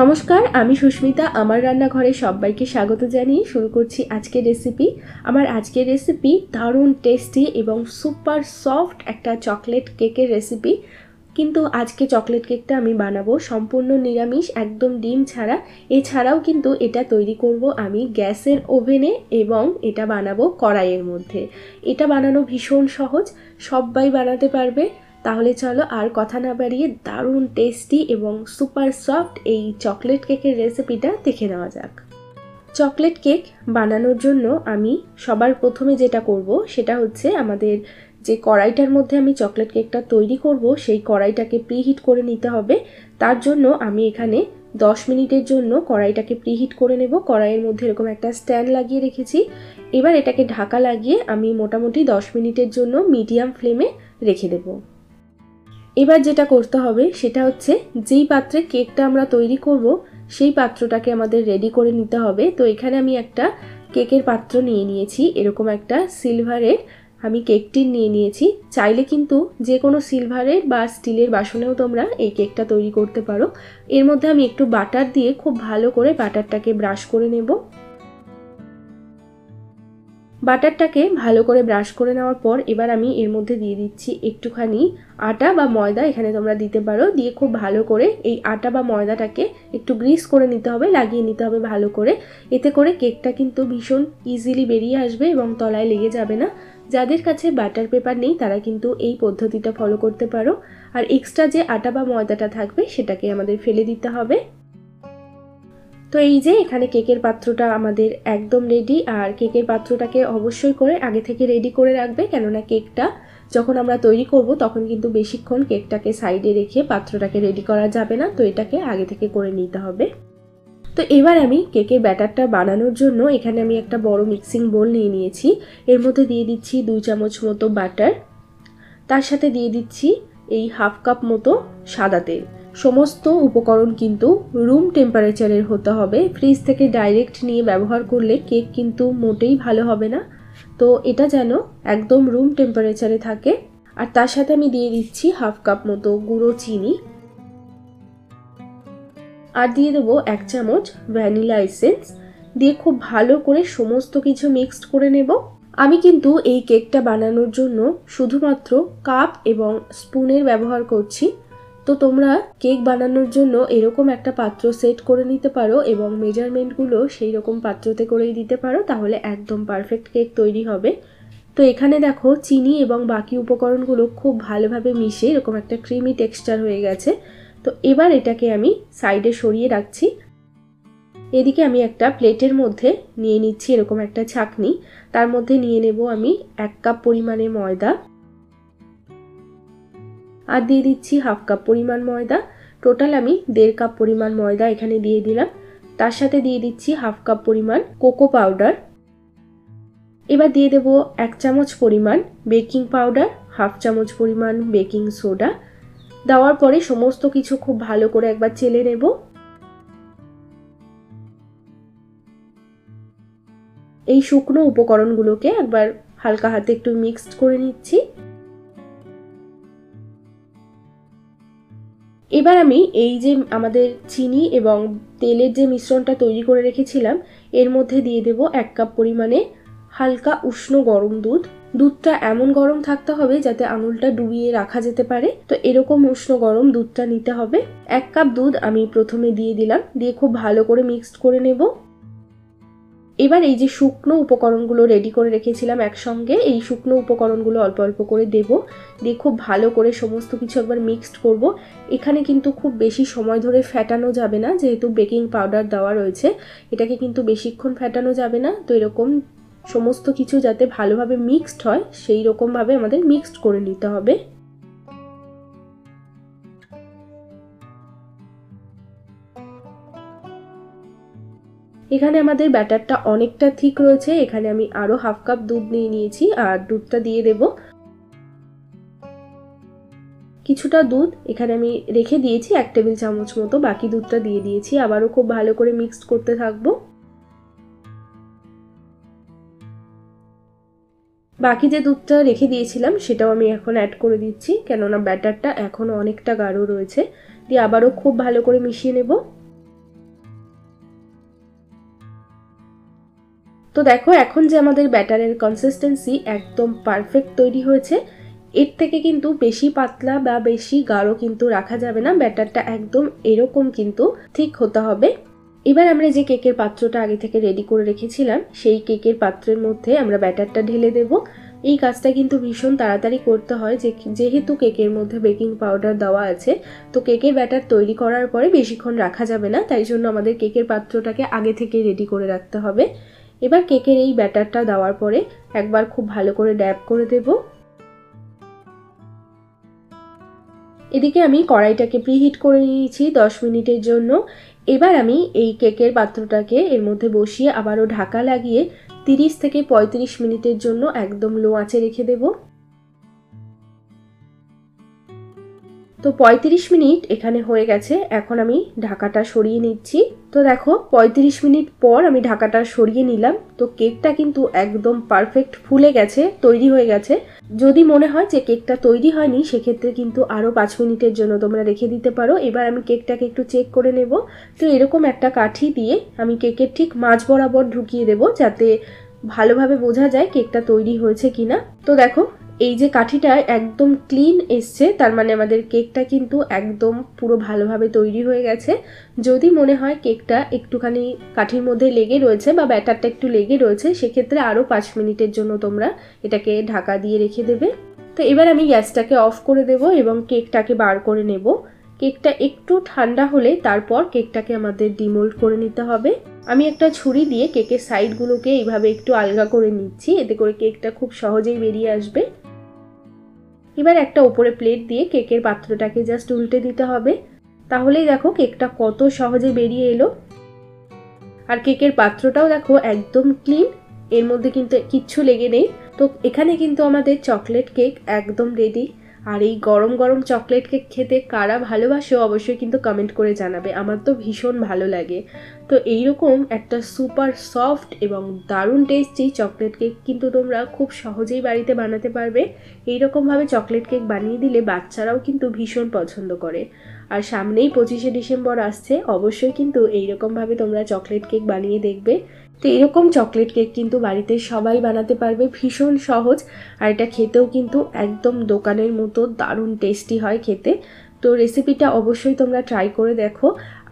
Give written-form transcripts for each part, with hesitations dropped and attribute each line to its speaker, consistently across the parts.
Speaker 1: নমস্কার, আমি সুস্মিতা। আমার রান্নাঘরে সবাইকে স্বাগত জানিয়ে শুরু করছি আজকের রেসিপি। আমার আজকের রেসিপি দারুণ টেস্টি এবং সুপার সফট একটা চকলেট কেকের রেসিপি। কিন্তু আজকে চকলেট কেকটা আমি বানাবো সম্পূর্ণ নিরামিষ, একদম ডিম ছাড়া। এছাড়াও কিন্তু এটা তৈরি করব আমি গ্যাসের ওভেনে এবং এটা বানাবো কড়াইয়ের মধ্যে। এটা বানানো ভীষণ সহজ, সবাই বানাতে পারবে। তাহলে চলো আর কথা না বাড়িয়ে দারুণ টেস্টি এবং সুপার সফট এই চকলেট কেকের রেসিপিটা দেখে নেওয়া যাক। চকলেট কেক বানানোর জন্য আমি সবার প্রথমে যেটা করব সেটা হচ্ছে আমাদের যে কড়াইটার মধ্যে আমি চকলেট কেকটা তৈরি করব সেই কড়াইটাকে প্রিহিট করে নিতে হবে। তার জন্য আমি এখানে 10 মিনিটের জন্য কড়াইটাকে প্রিহিট করে নেব। কড়াইয়ের মধ্যে এরকম একটা স্ট্যান্ড লাগিয়ে রেখেছি। এবার এটাকে ঢাকা লাগিয়ে আমি মোটামুটি 10 মিনিটের জন্য মিডিয়াম ফ্লেমে রেখে দেবো। এবার যেটা করতে হবে সেটা হচ্ছে যেই পাত্রে কেকটা আমরা তৈরি করব সেই পাত্রটাকে আমাদের রেডি করে নিতে হবে। তো এখানে আমি একটা কেকের পাত্র নিয়ে নিয়েছি, এরকম একটা সিলভারের আমি কেক টিন নিয়ে নিয়েছি। চাইলে কিন্তু যে কোনো সিলভারের বা স্টিলের বাসনেও তোমরা এই কেকটা তৈরি করতে পারো। এর মধ্যে আমি একটু বাটার দিয়ে খুব ভালো করে বাটারটাকে ব্রাশ করে নেব। বাটারটাকে ভালো করে ব্রাশ করে নেওয়ার পর এবার আমি এর মধ্যে দিয়ে দিচ্ছি একটুখানি আটা বা ময়দা, এখানে তোমরা দিতে পারো। দিয়ে খুব ভালো করে এই আটা বা ময়দাটাকে একটু গ্রিস করে নিতে হবে, লাগিয়ে নিতে হবে ভালো করে। এতে করে কেকটা কিন্তু ভীষণ ইজিলি বেরিয়ে আসবে এবং তলায় লেগে যাবে না। যাদের কাছে বাটার পেপার নেই তারা কিন্তু এই পদ্ধতিটা ফলো করতে পারো। আর এক্সট্রা যে আটা বা ময়দাটা থাকবে সেটাকে আমাদের ফেলে দিতে হবে। তো এই যে এখানে কেকের পাত্রটা আমাদের একদম রেডি। আর কেকের পাত্রটাকে অবশ্যই করে আগে থেকে রেডি করে রাখবে, কেননা কেকটা যখন আমরা তৈরি করব তখন কিন্তু বেশিক্ষণ কেকটাকে সাইডে রেখে পাত্রটাকে রেডি করা যাবে না। তো এটাকে আগে থেকে করে নিতে হবে। তো এবার আমি কেকের ব্যাটারটা বানানোর জন্য এখানে আমি একটা বড় মিক্সিং বোল নিয়ে নিয়েছি। এর মধ্যে দিয়ে দিচ্ছি 2 চামচ মতো বাটার, তার সাথে দিয়ে দিচ্ছি এই হাফ কাপ মতো সাদা তেল। সমস্ত উপকরণ কিন্তু রুম টেম্পারেচারের হতে হবে। ফ্রিজ থেকে ডাইরেক্ট নিয়ে ব্যবহার করলে কেক কিন্তু মোটেই ভালো হবে না। তো এটা যেন একদম রুম টেম্পারেচারে থাকে। আর তার সাথে আমি দিয়ে দিচ্ছি হাফ কাপ মতো গুঁড়ো চিনি, আর দিয়ে দেবো 1 চামচ ভ্যানিলা এসেন্স। দিয়ে খুব ভালো করে সমস্ত কিছু মিক্সড করে নেব। আমি কিন্তু এই কেকটা বানানোর জন্য শুধুমাত্র কাপ এবং স্পুনের ব্যবহার করছি। তো তোমরা কেক বানানোর জন্য এরকম একটা পাত্র সেট করে নিতে পারো এবং মেজারমেন্টগুলো সেই রকম পাত্রতে করেই দিতে পারো, তাহলে একদম পারফেক্ট কেক তৈরি হবে। তো এখানে দেখো চিনি এবং বাকি উপকরণগুলো খুব ভালোভাবে মিশে এরকম একটা ক্রিমি টেক্সচার হয়ে গেছে। তো এবার এটাকে আমি সাইডে সরিয়ে রাখছি। এদিকে আমি একটা প্লেটের মধ্যে নিয়ে নিচ্ছি এরকম একটা ছাঁকনি। তার মধ্যে নিয়ে নেব আমি 1 কাপ পরিমাণে ময়দা, আর দিয়ে দিচ্ছি হাফ কাপ পরিমাণ ময়দা। টোটাল আমি 1.5 কাপ পরিমাণ ময়দা এখানে দিয়ে দিলাম। তার সাথে দিয়ে দিচ্ছি হাফ কাপ পরিমাণ কোকো পাউডার। এবার দিয়ে দেব 1 চামচ পরিমাণ বেকিং পাউডার, হাফ চামচ পরিমাণ বেকিং সোডা। দেওয়ার পরে সমস্ত কিছু খুব ভালো করে একবার চেলে নেব। এই শুকনো উপকরণগুলোকে একবার হালকা হাতে একটু মিক্সড করে নিচ্ছি। এবার আমি এই যে আমাদের চিনি এবং তেলের যে মিশ্রণটা তৈরি করে রেখেছিলাম এর মধ্যে দিয়ে দেব 1 কাপ পরিমাণে হালকা উষ্ণ গরম দুধ। দুধটা এমন গরম থাকতে হবে যাতে আঙুলটা ডুবিয়ে রাখা যেতে পারে। তো এরকম উষ্ণ গরম দুধটা নিতে হবে। 1 কাপ দুধ আমি প্রথমে দিয়ে দিলাম, দিয়ে খুব ভালো করে মিক্সড করে নেব। এবার এই যে শুকনো উপকরণগুলো রেডি করে রেখেছিলাম একসঙ্গে, এই শুকনো উপকরণগুলো অল্প অল্প করে দেব। দিয়ে খুব ভালো করে সমস্ত কিছু একবার মিক্সড করব। এখানে কিন্তু খুব বেশি সময় ধরে ফেটানো যাবে না, যেহেতু বেকিং পাউডার দেওয়া রয়েছে। এটাকে কিন্তু বেশিক্ষণ ফেটানো যাবে না। তো এরকম সমস্ত কিছু যাতে ভালোভাবে মিক্সড হয় সেই রকমভাবে আমাদের মিক্সড করে নিতে হবে। এখানে আমাদের ব্যাটারটা অনেকটা ঠিক রয়েছে। এখানে আমি আরো হাফ কাপ দুধ নিয়ে নিয়েছি আর দুধটা দিয়ে দেব। কিছুটা দুধ এখানে আমি রেখে দিয়েছি 1 টেবিল চামচ মতো, বাকি দুধটা দিয়ে দিয়েছি। আবারও খুব ভালো করে মিক্সড করতে থাকবো। বাকি যে দুধটা রেখে দিয়েছিলাম সেটাও আমি এখন অ্যাড করে দিচ্ছি, কেননা ব্যাটারটা এখনো অনেকটা গাঢ় রয়েছে। দিয়ে আবারও খুব ভালো করে মিশিয়ে নেব। তো দেখো এখন যে আমাদের ব্যাটারের কনসিস্টেন্সি একদম পারফেক্ট তৈরি হয়েছে। এর থেকে কিন্তু বেশি পাতলা বা বেশি গাঢ় কিন্তু রাখা যাবে না, ব্যাটারটা একদম এরকম কিন্তু ঠিক হতে হবে। এবার আমরা যে কেকের পাত্রটা আগে থেকে রেডি করে রেখেছিলাম সেই কেকের পাত্রের মধ্যে আমরা ব্যাটারটা ঢেলে দেব। এই কাজটা কিন্তু ভীষণ তাড়াতাড়ি করতে হয়, যেহেতু কেকের মধ্যে বেকিং পাউডার দেওয়া আছে, তো কেকের ব্যাটার তৈরি করার পরে বেশিক্ষণ রাখা যাবে না, তাই জন্য আমাদের কেকের পাত্রটাকে আগে থেকে রেডি করে রাখতে হবে। এবার কেকের এই ব্যাটারটা দেওয়ার পরে একবার খুব ভালো করে ড্যাব করে দেব। এদিকে আমি কড়াইটাকে প্রিহিট করে নিয়েছি 10 মিনিটের জন্য। এবার আমি এই কেকের পাত্রটাকে এর মধ্যে বসিয়ে আবারও ঢাকা লাগিয়ে 30 থেকে 35 মিনিটের জন্য একদম লো আঁচে রেখে দেব। তো 35 মিনিট এখানে হয়ে গেছে, এখন আমি ঢাকাটা সরিয়ে নিচ্ছি। তো দেখো 35 মিনিট পর আমি ঢাকাটা সরিয়ে নিলাম। তো কেকটা কিন্তু একদম পারফেক্ট ফুলে গেছে, তৈরি হয়ে গেছে। যদি মনে হয় যে কেকটা তৈরি হয়নি সেক্ষেত্রে কিন্তু আরও 5 মিনিটের জন্য তোমরা রেখে দিতে পারো। এবার আমি কেকটাকে একটু চেক করে নেব। তো এরকম একটা কাঠি দিয়ে আমি কেকের ঠিক মাঝ বরাবর ঢুকিয়ে দেব, যাতে ভালোভাবে বোঝা যায় কেকটা তৈরি হয়েছে কিনা। তো দেখো এই যে কাঠিটা একদম ক্লিন এসছে, তার মানে আমাদের কেকটা কিন্তু একদম পুরো ভালোভাবে তৈরি হয়ে গেছে। যদি মনে হয় কেকটা একটুখানি কাঠির মধ্যে লেগে রয়েছে বা ব্যাটারটা একটু লেগে রয়েছে, সেক্ষেত্রে আরও 5 মিনিটের জন্য তোমরা এটাকে ঢাকা দিয়ে রেখে দেবে। তো এবার আমি গ্যাসটাকে অফ করে দেব এবং কেকটাকে বার করে নেব। কেকটা একটু ঠান্ডা হলে তারপর কেকটাকে আমাদের ডিমোল্ড করে নিতে হবে। আমি একটা ছুরি দিয়ে কেকের সাইডগুলোকে এইভাবে একটু আলগা করে নিচ্ছি, এতে করে কেকটা খুব সহজেই বেরিয়ে আসবে। এবার একটা উপরে প্লেট দিয়ে কেকের পাত্রটাকে জাস্ট উল্টে দিতে হবে, তাহলেই দেখো কেকটা কত সহজে বেরিয়ে এলো। আর কেকের পাত্রটাও দেখো একদম ক্লিন, এর মধ্যে কিন্তু কিচ্ছু লেগে নেই। তো এখানে কিন্তু আমাদের চকলেট কেক একদম রেডি। আর এই গরম গরম চকলেট কেক খেতে কারা ভালোবাসো অবশ্যই কিন্তু কমেন্ট করে জানাবে, আমার তো ভীষণ ভালো লাগে। তো এইরকম একটা সুপার সফট এবং দারুণ টেস্টি চকলেট কেক কিন্তু তোমরা খুব সহজেই বাড়িতে বানাতে পারবে। এইরকমভাবে চকলেট কেক বানিয়ে দিলে বাচ্চারাও কিন্তু ভীষণ পছন্দ করে। আর সামনেই 25শে ডিসেম্বর আসছে, অবশ্যই কিন্তু এইরকমভাবে তোমরা চকলেট কেক বানিয়ে দেখবে। তো এরকম চকলেট কেক কিন্তু বাড়িতে সবাই বানাতে পারবে, ভীষণ সহজ। আর এটা খেতেও কিন্তু একদম দোকানের মতো দারুণ টেস্টি হয় খেতে। তো রেসিপিটা অবশ্যই তোমরা ট্রাই করে দেখো,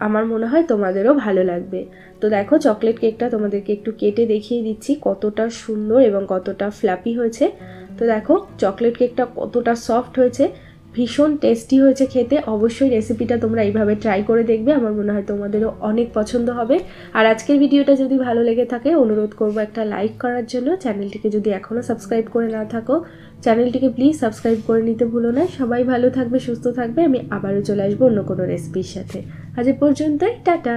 Speaker 1: আমার মনে হয় তোমাদেরও ভালো লাগবে। তো দেখো চকলেট কেকটা তোমাদেরকে একটু কেটে দেখিয়ে দিচ্ছি কতটা সুন্দর এবং কতটা ফ্লাপি হয়েছে। তো দেখো চকলেট কেকটা কতটা সফট হয়েছে, ভীষণ টেস্টি হয়েছে খেতে। অবশ্যই রেসিপিটা তোমরা এইভাবে ট্রাই করে দেখবে, আমার মনে হয় তোমাদেরও অনেক পছন্দ হবে। আর আজকের ভিডিওটা যদি ভালো লেগে থাকে অনুরোধ করবো একটা লাইক করার জন্য। চ্যানেলটিকে যদি এখনও সাবস্ক্রাইব করে না থাকো চ্যানেলটিকে প্লিজ সাবস্ক্রাইব করে নিতে ভুলো না। সবাই ভালো থাকবে, সুস্থ থাকবে। আমি আবারও চলে আসবো অন্য কোনো রেসিপির সাথে। আজ এ পর্যন্তই, টাটা।